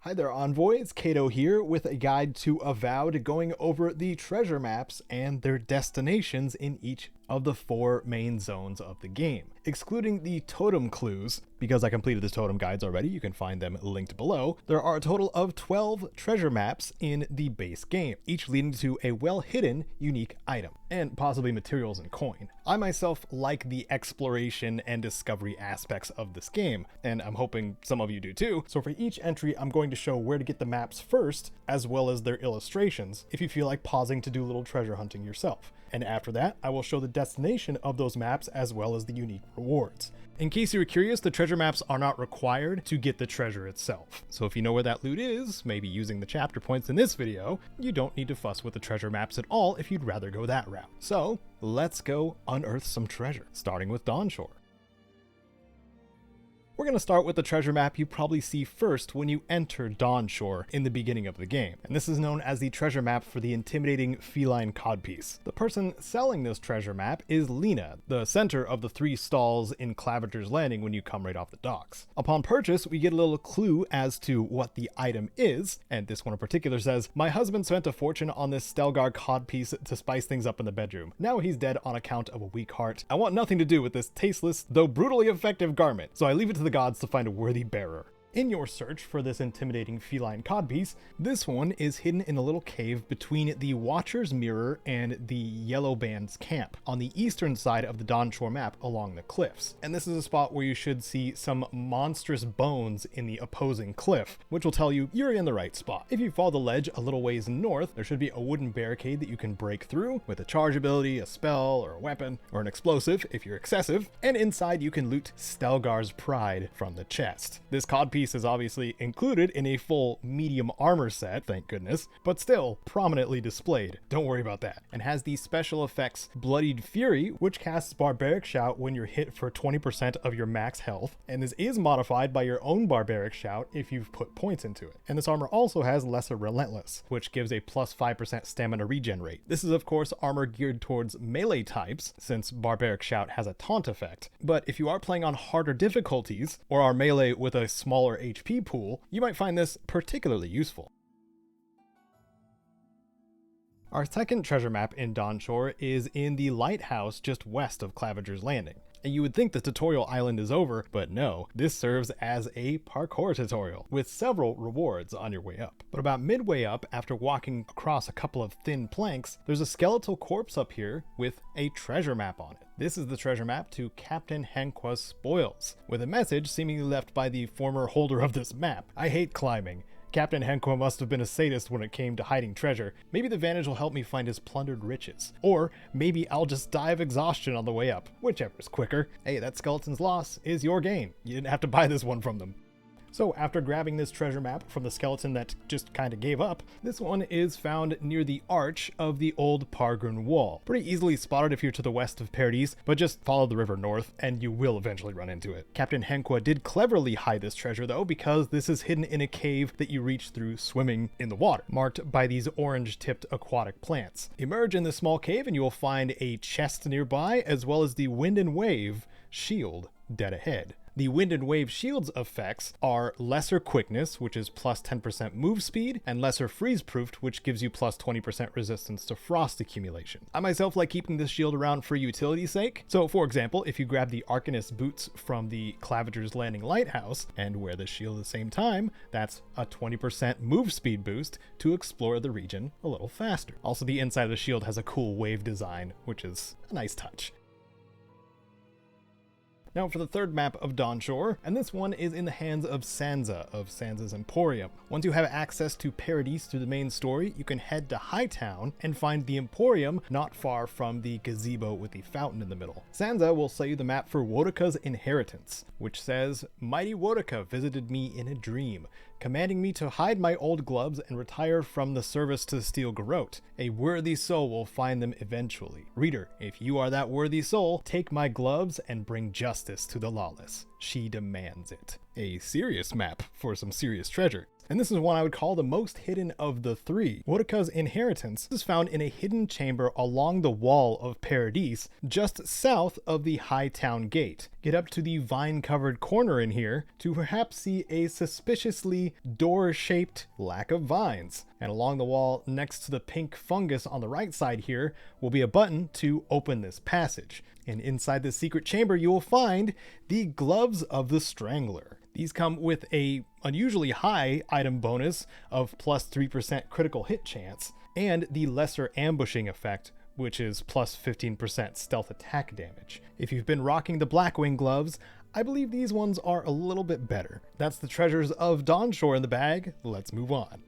Hi there, Envoy. It's Kato here with a guide to Avowed, going over the treasure maps and their destinations in each of the 4 main zones of the game. Excluding the totem clues, because I completed the totem guides already, you can find them linked below, there are a total of 12 treasure maps in the base game, each leading to a well-hidden, unique item, and possibly materials and coin. I myself like the exploration and discovery aspects of this game, and I'm hoping some of you do too, so for each entry I'm going to show where to get the maps first, as well as their illustrations, if you feel like pausing to do a little treasure hunting yourself. And after that, I will show the destination of those maps as well as the unique rewards. In case you were curious, the treasure maps are not required to get the treasure itself. So if you know where that loot is, maybe using the chapter points in this video, you don't need to fuss with the treasure maps at all if you'd rather go that route. So let's go unearth some treasure, starting with Dawnshore. We're going to start with the treasure map you probably see first when you enter Dawnshore in the beginning of the game, and this is known as the treasure map for the intimidating Feline Codpiece. The person selling this treasure map is Lena, the center of the 3 stalls in Claviger's Landing when you come right off the docks. Upon purchase, we get a little clue as to what the item is, and this one in particular says, "My husband spent a fortune on this Staelgar codpiece to spice things up in the bedroom. Now he's dead on account of a weak heart. I want nothing to do with this tasteless, though brutally effective garment, so I leave it to the gods to find a worthy bearer." In your search for this intimidating feline codpiece, this one is hidden in a little cave between the Watcher's Mirror and the Yellow Band's camp, on the eastern side of the Dawnshore map along the cliffs. And this is a spot where you should see some monstrous bones in the opposing cliff, which will tell you you're in the right spot. If you follow the ledge a little ways north, there should be a wooden barricade that you can break through with a charge ability, a spell, or a weapon, or an explosive if you're excessive, and inside you can loot Staelgar's Pride from the chest. This codpiece is obviously included in a full medium armor set, thank goodness, but still prominently displayed. Don't worry about that. And has the special effects Bloodied Fury, which casts Barbaric Shout when you're hit for 20% of your max health, and this is modified by your own Barbaric Shout if you've put points into it. And this armor also has Lesser Relentless, which gives a plus 5% stamina regen rate. This is of course armor geared towards melee types, since Barbaric Shout has a taunt effect, but if you are playing on harder difficulties, or are melee with a smaller HP pool, you might find this particularly useful. Our second treasure map in Dawnshore is in the lighthouse just west of Claviger's Landing. And you would think the tutorial island is over, but no, this serves as a parkour tutorial, with several rewards on your way up. But about midway up, after walking across a couple of thin planks, there's a skeletal corpse up here with a treasure map on it. This is the treasure map to Captain Henqua's spoils, with a message seemingly left by the former holder of this map. "I hate climbing. Captain Henqua must have been a sadist when it came to hiding treasure. Maybe the Vantage will help me find his plundered riches. Or maybe I'll just die of exhaustion on the way up. Whichever's quicker. Hey, that skeleton's loss is your gain. You didn't have to buy this one from them." So after grabbing this treasure map from the skeleton that just kind of gave up, this one is found near the arch of the old Pargrun wall. Pretty easily spotted if you're to the west of Paradis, but just follow the river north and you will eventually run into it. Captain Henqua did cleverly hide this treasure though, because this is hidden in a cave that you reach through swimming in the water, marked by these orange-tipped aquatic plants. Emerge in this small cave and you will find a chest nearby, as well as the Wind and Wave shield dead ahead. The Wind and Wave shield's effects are lesser quickness, which is plus 10% move speed, and lesser freeze-proofed, which gives you plus 20% resistance to frost accumulation. I myself like keeping this shield around for utility's sake. So for example, if you grab the Arcanist boots from the Claviger's Landing lighthouse and wear the shield at the same time, that's a 20% move speed boost to explore the region a little faster. Also, the inside of the shield has a cool wave design, which is a nice touch. Now for the third map of Dawnshore, and this one is in the hands of Sansa of Sansa's Emporium. Once you have access to Paradis through the main story, you can head to Hightown and find the Emporium not far from the gazebo with the fountain in the middle. Sansa will sell you the map for Woedica's inheritance, which says, "Mighty Woedica visited me in a dream, commanding me to hide my old gloves and retire from the service to the Steel Garrote. A worthy soul will find them eventually. Reader, if you are that worthy soul, take my gloves and bring justice to the lawless. She demands it." A serious map for some serious treasure. and this is one I would call the most hidden of the three. Woedica's inheritance is found in a hidden chamber along the wall of Paradise, just south of the High Town Gate. Get up to the vine-covered corner in here to perhaps see a suspiciously door-shaped lack of vines. And along the wall next to the pink fungus on the right side here will be a button to open this passage. And inside this secret chamber you will find the gloves of the Strangler. These come with a unusually high item bonus of plus 3% critical hit chance and the lesser ambushing effect, which is plus 15% stealth attack damage. If you've been rocking the Blackwing gloves, I believe these ones are a little bit better. That's the treasures of Dawnshore in the bag. Let's move on.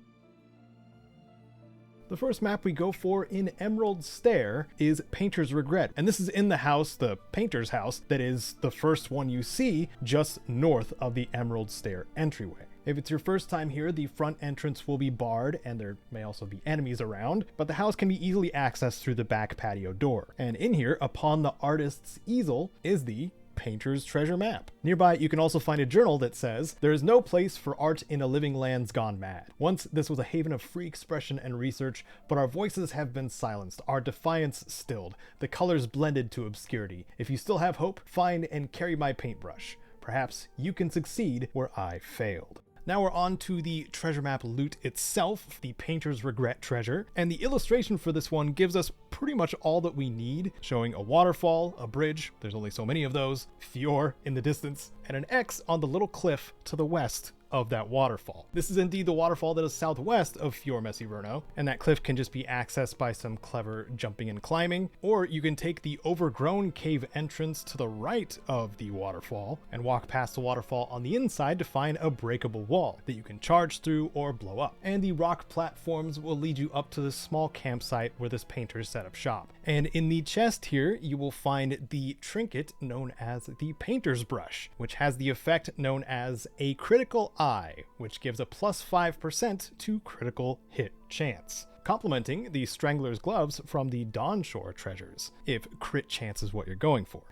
The first map we go for in Emerald Stair is Painter's Regret, and this is in the house, the Painter's house, that is the first one you see just north of the Emerald Stair entryway. If it's your first time here, the front entrance will be barred and there may also be enemies around, but the house can be easily accessed through the back patio door. And in here, upon the artist's easel, is the Painter's treasure map. Nearby, you can also find a journal that says, "There is no place for art in a living lands gone mad. Once this was a haven of free expression and research, but our voices have been silenced, our defiance stilled, the colors blended to obscurity. If you still have hope, find and carry my paintbrush. Perhaps you can succeed where I failed." Now we're on to the treasure map loot itself, the Painter's Regret treasure, and the illustration for this one gives us pretty much all that we need, showing a waterfall, a bridge, there's only so many of those, Fjord in the distance, and an X on the little cliff to the west of that waterfall. This is indeed the waterfall that is southwest of Fjord Messyverno, and that cliff can just be accessed by some clever jumping and climbing, or you can take the overgrown cave entrance to the right of the waterfall and walk past the waterfall on the inside to find a breakable wall that you can charge through or blow up. And the rock platforms will lead you up to the small campsite where this painter set up shop. And in the chest here, you will find the trinket known as the Painter's Brush, which has the effect known as a critical eye, which gives a plus 5% to critical hit chance, complementing the Strangler's gloves from the Dawnshore treasures, if crit chance is what you're going for.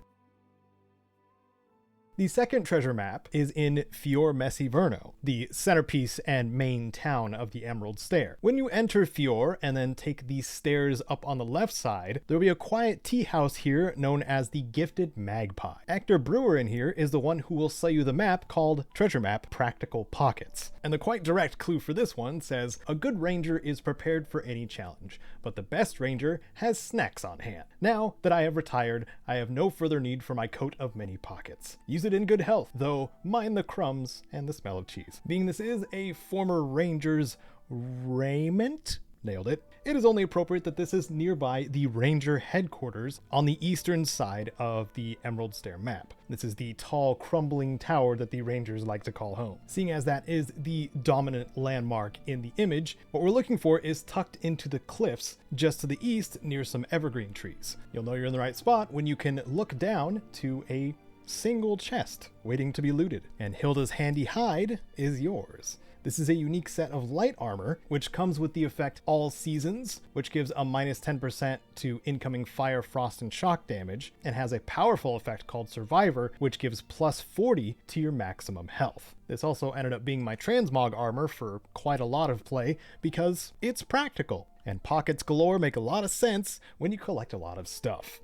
The second treasure map is in Fjord Messyverno, the centerpiece and main town of the Emerald Stair. When you enter Fjord and then take these stairs up on the left side, there'll be a quiet tea house here known as the Gifted Magpie. Actor Brewer in here is the one who will sell you the map called Treasure Map Practical Pockets. And the quite direct clue for this one says, "A good ranger is prepared for any challenge, but the best ranger has snacks on hand. Now that I have retired, I have no further need for my coat of many pockets. Use it in good health, though mind the crumbs and the smell of cheese." Being this is a former ranger's raiment, nailed it, it is only appropriate that this is nearby the ranger headquarters on the eastern side of the Emerald Stair map. This is the tall, crumbling tower that the rangers like to call home. Seeing as that is the dominant landmark in the image, what we're looking for is tucked into the cliffs just to the east near some evergreen trees. You'll know you're in the right spot when you can look down to a single chest waiting to be looted, and Hjilde's handy hide is yours. This is a unique set of light armor, which comes with the effect All Seasons, which gives a minus 10% to incoming fire, frost, and shock damage, and has a powerful effect called Survivor, which gives plus 40 to your maximum health. This also ended up being my transmog armor for quite a lot of play because it's practical, and pockets galore make a lot of sense when you collect a lot of stuff.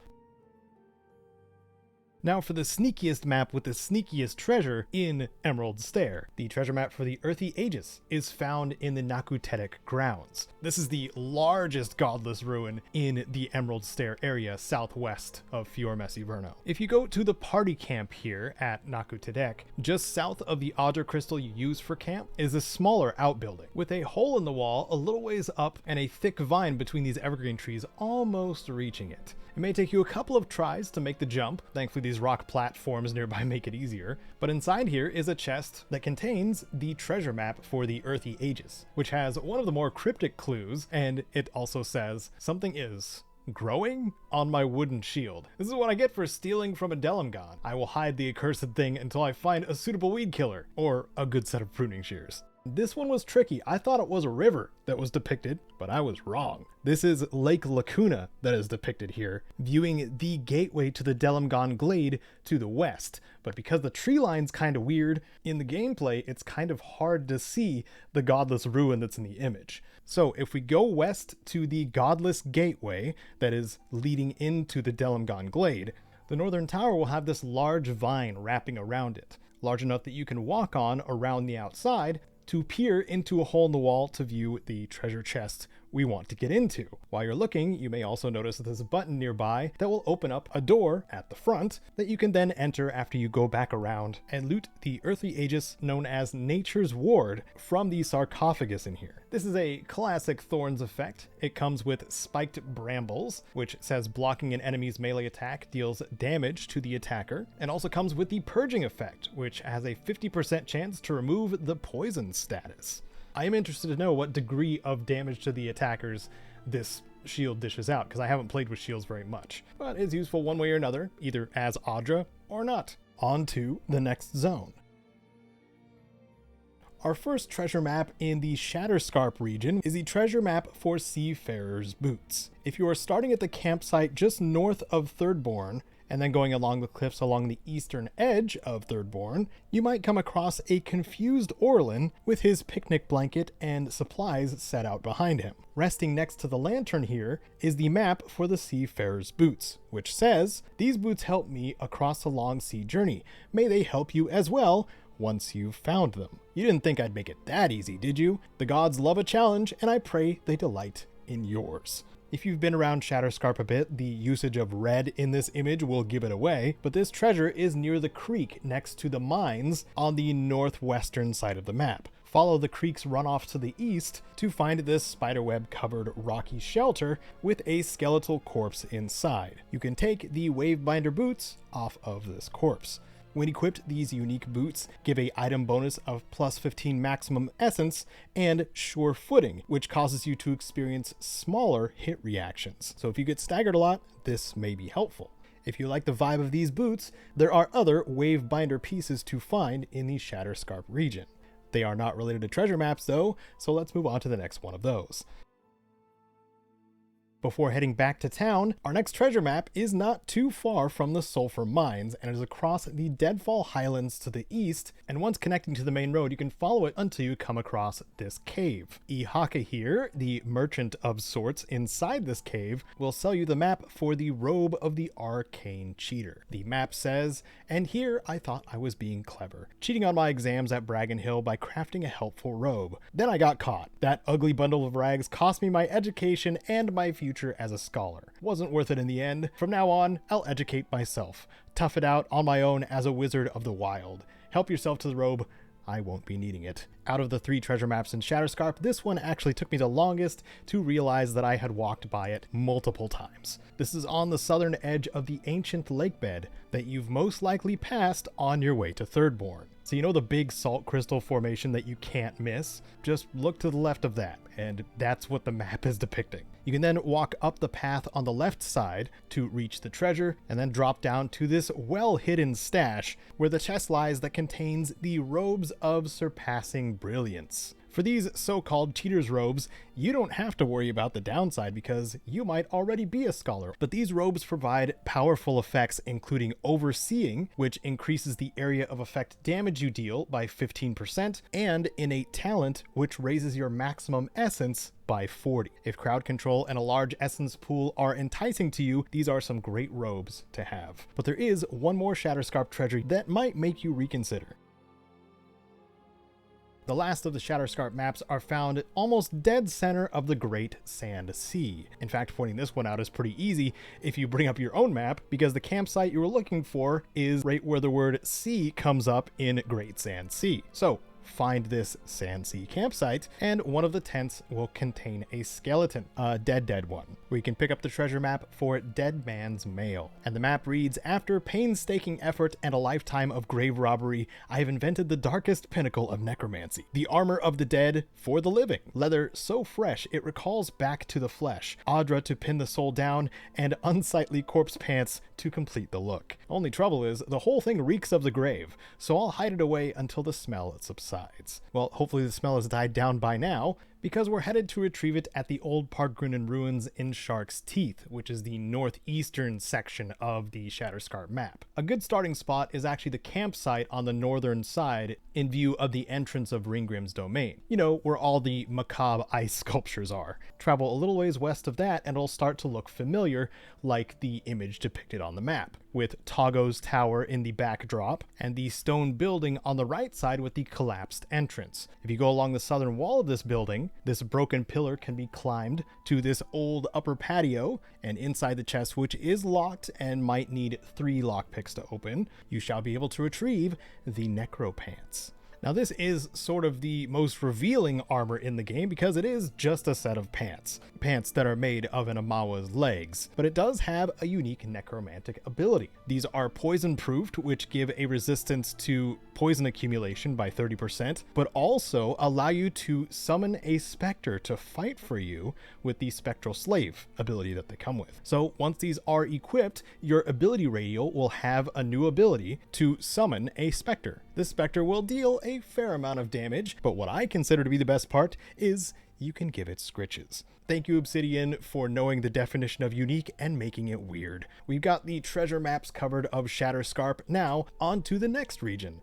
Now for the sneakiest map with the sneakiest treasure in Emerald Stair. The treasure map for the Earthy Aegis is found in the Nakutetic grounds. This is the largest godless ruin in the Emerald Stair area southwest of Fjord Messyverno. If you go to the party camp here at Nakutetic, just south of the Otter crystal you use for camp is a smaller outbuilding with a hole in the wall a little ways up and a thick vine between these evergreen trees almost reaching it. It may take you a couple of tries to make the jump. Thankfully, these rock platforms nearby make it easier. But inside here is a chest that contains the treasure map for the Earthy Aegis, which has one of the more cryptic clues, and it also says, "Something is growing on my wooden shield. This is what I get for stealing from a Delimgon. I will hide the accursed thing until I find a suitable weed killer, or a good set of pruning shears." This one was tricky. I thought it was a river that was depicted, but I was wrong. This is Lake Lacuna that is depicted here, viewing the gateway to the Delimgon Glade to the west. But because the tree line's kind of weird, in the gameplay, it's kind of hard to see the godless ruin that's in the image. So if we go west to the godless gateway that is leading into the Delimgon Glade, the northern tower will have this large vine wrapping around it, large enough that you can walk on around the outside to peer into a hole in the wall to view the treasure chest we want to get into. While you're looking, you may also notice that there's a button nearby that will open up a door at the front that you can then enter after you go back around and loot the Earthy Aegis known as Nature's Ward from the sarcophagus in here. This is a classic Thorns effect. It comes with spiked brambles, which says blocking an enemy's melee attack deals damage to the attacker, and also comes with the purging effect, which has a 50% chance to remove the poison status. I am interested to know what degree of damage to the attackers this shield dishes out, because I haven't played with shields very much. But it's useful one way or another, either as Audra or not. On to the next zone. Our first treasure map in the Shatterscarp region is the treasure map for Seafarer's Boots. If you are starting at the campsite just north of Thirdborn, and then going along the cliffs along the eastern edge of Thirdborn, you might come across a confused Orlin with his picnic blanket and supplies set out behind him. Resting next to the lantern here is the map for the Seafarer's Boots, which says, "These boots help me across a long sea journey. May they help you as well once you've found them." You didn't think I'd make it that easy, did you? The gods love a challenge, and I pray they delight in yours. If you've been around Shatterscarp a bit, the usage of red in this image will give it away, but this treasure is near the creek next to the mines on the northwestern side of the map. Follow the creek's runoff to the east to find this spiderweb covered rocky shelter with a skeletal corpse inside. You can take the Wavebinder boots off of this corpse. When equipped, these unique boots give a item bonus of plus 15 maximum essence and sure footing, which causes you to experience smaller hit reactions. So if you get staggered a lot, this may be helpful. If you like the vibe of these boots, there are other Wavebinder pieces to find in the Shatterscarp region. They are not related to treasure maps though, so let's move on to the next one of those. Before heading back to town, our next treasure map is not too far from the Sulphur Mines, and it is across the Deadfall Highlands to the east, and once connecting to the main road, you can follow it until you come across this cave. Ihaka here, the merchant of sorts inside this cave, will sell you the map for the Robe of the Arcane Cheater. The map says, and here I thought I was being clever, cheating on my exams at Braggin Hill by crafting a helpful robe. Then I got caught. That ugly bundle of rags cost me my education and my future as a scholar. Wasn't worth it in the end. From now on, I'll educate myself. Tough it out on my own as a wizard of the wild. Help yourself to the robe. I won't be needing it. Out of the 3 treasure maps in Shatterscarp, this one actually took me the longest to realize that I had walked by it multiple times. This is on the southern edge of the ancient lake bed that you've most likely passed on your way to Thirdborn. So you know the big salt crystal formation that you can't miss? Just look to the left of that, and that's what the map is depicting. You can then walk up the path on the left side to reach the treasure, and then drop down to this well-hidden stash where the chest lies that contains the robes of surpassing brilliance. For these so-called cheaters' robes, you don't have to worry about the downside because you might already be a scholar, but these robes provide powerful effects including overseeing, which increases the area of effect damage you deal by 15%, and innate talent, which raises your maximum essence by 40. If crowd control and a large essence pool are enticing to you, these are some great robes to have. But there is one more Shatterscarp treasure that might make you reconsider. The last of the Shatterscarp maps are found almost dead center of the Great Sand Sea. In fact, pointing this one out is pretty easy if you bring up your own map, because the campsite you were looking for is right where the word sea comes up in Great Sand Sea. So find this Sand Sea campsite, and one of the tents will contain a skeleton, a dead one, where you can pick up the treasure map for Dead Man's Mail. And the map reads, "After painstaking effort and a lifetime of grave robbery, I have invented the darkest pinnacle of necromancy, the armor of the dead for the living. Leather so fresh it recalls back to the flesh, Audra to pin the soul down, and unsightly corpse pants to complete the look. Only trouble is, the whole thing reeks of the grave, so I'll hide it away until the smell subsides." sides. Well, hopefully the smell has died down by now, because we're headed to retrieve it at the old Parkgrunnen ruins in Shark's Teeth, which is the northeastern section of the Shatterscarp map. A good starting spot is actually the campsite on the northern side in view of the entrance of Ringgrim's domain. You know, where all the macabre ice sculptures are. Travel a little ways west of that and it'll start to look familiar, like the image depicted on the map, with Togo's tower in the backdrop and the stone building on the right side with the collapsed entrance. If you go along the southern wall of this building, this broken pillar can be climbed to this old upper patio, and inside the chest, which is locked and might need 3 lockpicks to open, you shall be able to retrieve the Necropants. Now this is sort of the most revealing armor in the game because it is just a set of pants that are made of an Amawa's legs, but it does have a unique necromantic ability. These are poison proofed, which give a resistance to poison accumulation by 30%, but also allow you to summon a specter to fight for you with the Spectral Slave ability that they come with. So once these are equipped, your ability radial will have a new ability to summon a specter. This specter will deal a fair amount of damage, but what I consider to be the best part is you can give it scritches. Thank you, Obsidian, for knowing the definition of unique and making it weird. We've got the treasure maps covered of Shatterscarp. Now, on to the next region.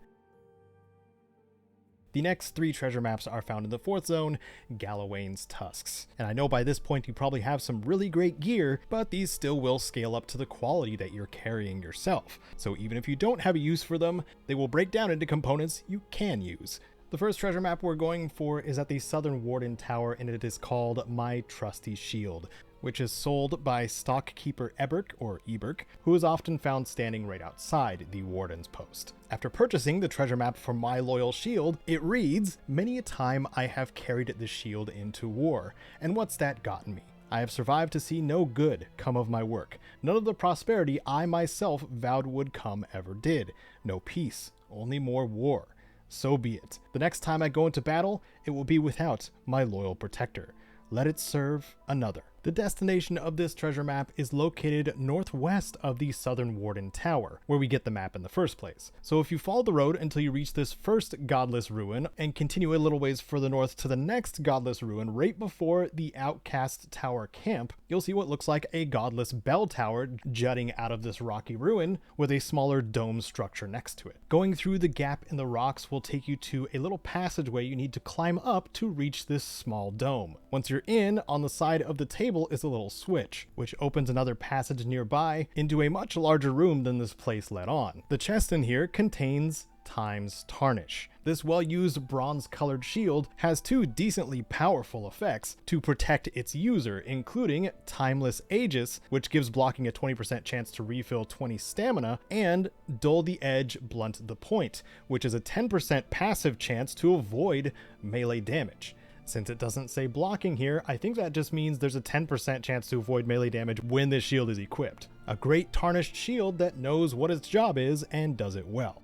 The next 3 treasure maps are found in the 4th zone, Galawain's Tusks. And I know by this point you probably have some really great gear, but these still will scale up to the quality that you're carrying yourself. So even if you don't have a use for them, they will break down into components you can use. The first treasure map we're going for is at the Southern Warden Tower, and it is called My Trusty Shield, which is sold by Stockkeeper Eberk, who is often found standing right outside the Warden's post. After purchasing the treasure map for My Loyal Shield, it reads, "Many a time I have carried the shield into war, and what's that gotten me? I have survived to see no good come of my work. None of the prosperity I myself vowed would come ever did. No peace, only more war. So be it. The next time I go into battle, it will be without my loyal protector. Let it serve another." The destination of this treasure map is located northwest of the Southern Warden Tower, where we get the map in the first place. So if you follow the road until you reach this first godless ruin and continue a little ways further north to the next godless ruin right before the Outcast Tower camp, you'll see what looks like a godless bell tower jutting out of this rocky ruin with a smaller dome structure next to it. Going through the gap in the rocks will take you to a little passageway you need to climb up to reach this small dome. Once you're in, on the side of the table is a little switch, which opens another passage nearby into a much larger room than this place let on. The chest in here contains Time's Tarnish. This well-used bronze-colored shield has 2 decently powerful effects to protect its user, including Timeless Aegis, which gives blocking a 20% chance to refill 20 stamina, and Dull the Edge, Blunt the Point, which is a 10% passive chance to avoid melee damage. Since it doesn't say blocking here, I think that just means there's a 10% chance to avoid melee damage when this shield is equipped. A great tarnished shield that knows what its job is and does it well.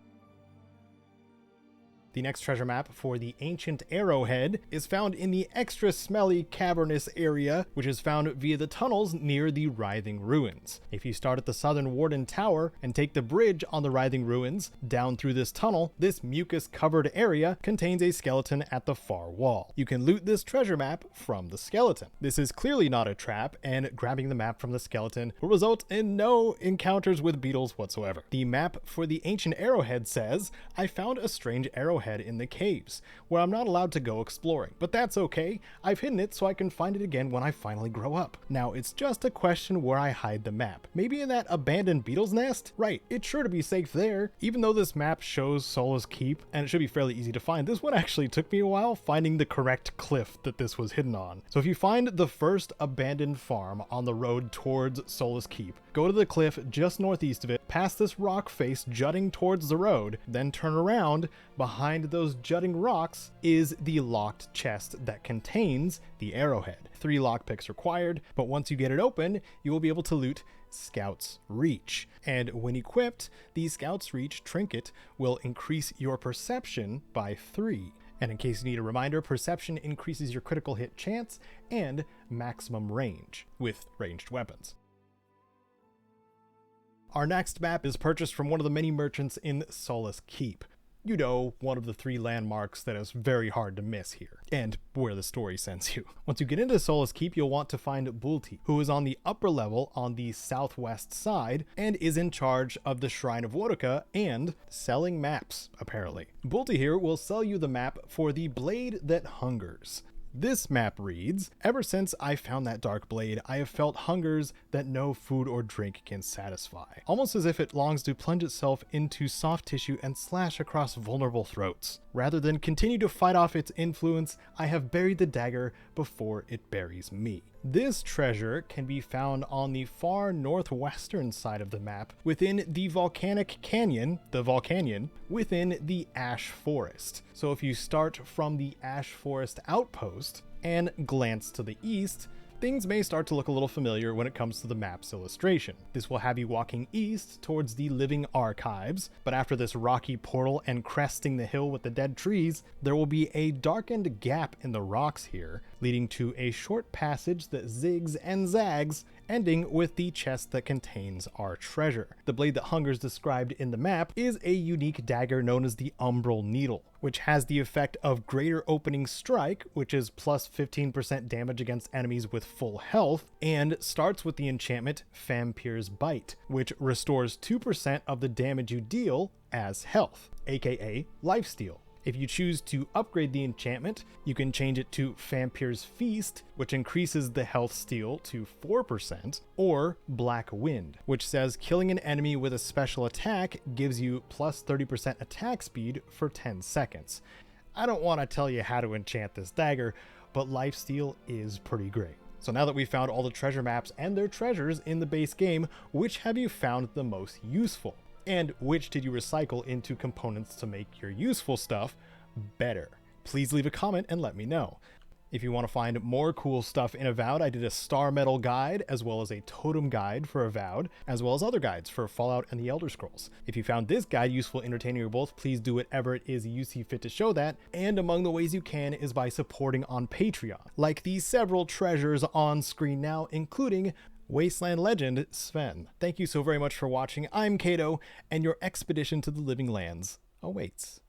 The next treasure map for the ancient Arrowhead is found in the extra smelly cavernous area, which is found via the tunnels near the Writhing Ruins. If you start at the Southern Warden Tower and take the bridge on the Writhing Ruins down through this tunnel, this mucus-covered area contains a skeleton at the far wall. You can loot this treasure map from the skeleton. This is clearly not a trap, and grabbing the map from the skeleton will result in no encounters with beetles whatsoever. The map for the ancient Arrowhead says, "I found a strange arrowhead in the caves, where I'm not allowed to go exploring. But that's okay, I've hidden it so I can find it again when I finally grow up. Now it's just a question where I hide the map. Maybe in that abandoned beetle's nest? Right, it's sure to be safe there." Even though this map shows Solace Keep, and it should be fairly easy to find, this one actually took me a while finding the correct cliff that this was hidden on. So if you find the first abandoned farm on the road towards Solace Keep, go to the cliff just northeast of it, past this rock face jutting towards the road, then turn around. Behind those jutting rocks is the locked chest that contains the arrowhead. 3 lockpicks required, but once you get it open, you will be able to loot Scout's Reach. And when equipped, the Scout's Reach trinket will increase your perception by 3. And in case you need a reminder, perception increases your critical hit chance and maximum range with ranged weapons. Our next map is purchased from one of the many merchants in Solace Keep. You know, one of the 3 landmarks that is very hard to miss here, and where the story sends you. Once you get into Solace Keep, you'll want to find Bulti, who is on the upper level on the southwest side, and is in charge of the Shrine of Woedica and selling maps, apparently. Bulti here will sell you the map for the Blade That Hungers. This map reads, ever since I found that dark blade, I have felt hungers that no food or drink can satisfy. Almost as if it longs to plunge itself into soft tissue and slash across vulnerable throats. Rather than continue to fight off its influence, I have buried the dagger before it buries me. This treasure can be found on the far northwestern side of the map, within the volcanic canyon, the Volcanion, within the Ash Forest. So if you start from the Ash Forest outpost and glance to the east, things may start to look a little familiar when it comes to the map's illustration. This will have you walking east towards the Living Archives, but after this rocky portal and cresting the hill with the dead trees, there will be a darkened gap in the rocks here, leading to a short passage that zigs and zags, ending with the chest that contains our treasure. The blade that hungers described in the map is a unique dagger known as the Umbral Needle, which has the effect of Greater Opening Strike, which is plus 15% damage against enemies with full health, and starts with the enchantment Vampir's Bite, which restores 2% of the damage you deal as health, aka lifesteal. If you choose to upgrade the enchantment, you can change it to Vampir's Feast, which increases the health steal to 4%, or Black Wind, which says killing an enemy with a special attack gives you plus 30% attack speed for 10 seconds. I don't want to tell you how to enchant this dagger, but lifesteal is pretty great. So now that we've found all the treasure maps and their treasures in the base game, which have you found the most useful? And which did you recycle into components to make your useful stuff better? Please leave a comment and let me know. If you want to find more cool stuff in Avowed, I did a Star Metal guide, as well as a Totem guide for Avowed, as well as other guides for Fallout and the Elder Scrolls. If you found this guide useful, entertaining, or both, please do whatever it is you see fit to show that, and among the ways you can is by supporting on Patreon, like the several treasures on screen now, including Wasteland legend Sven. Thank you so very much for watching. I'm Kato, and your expedition to the Living Lands awaits.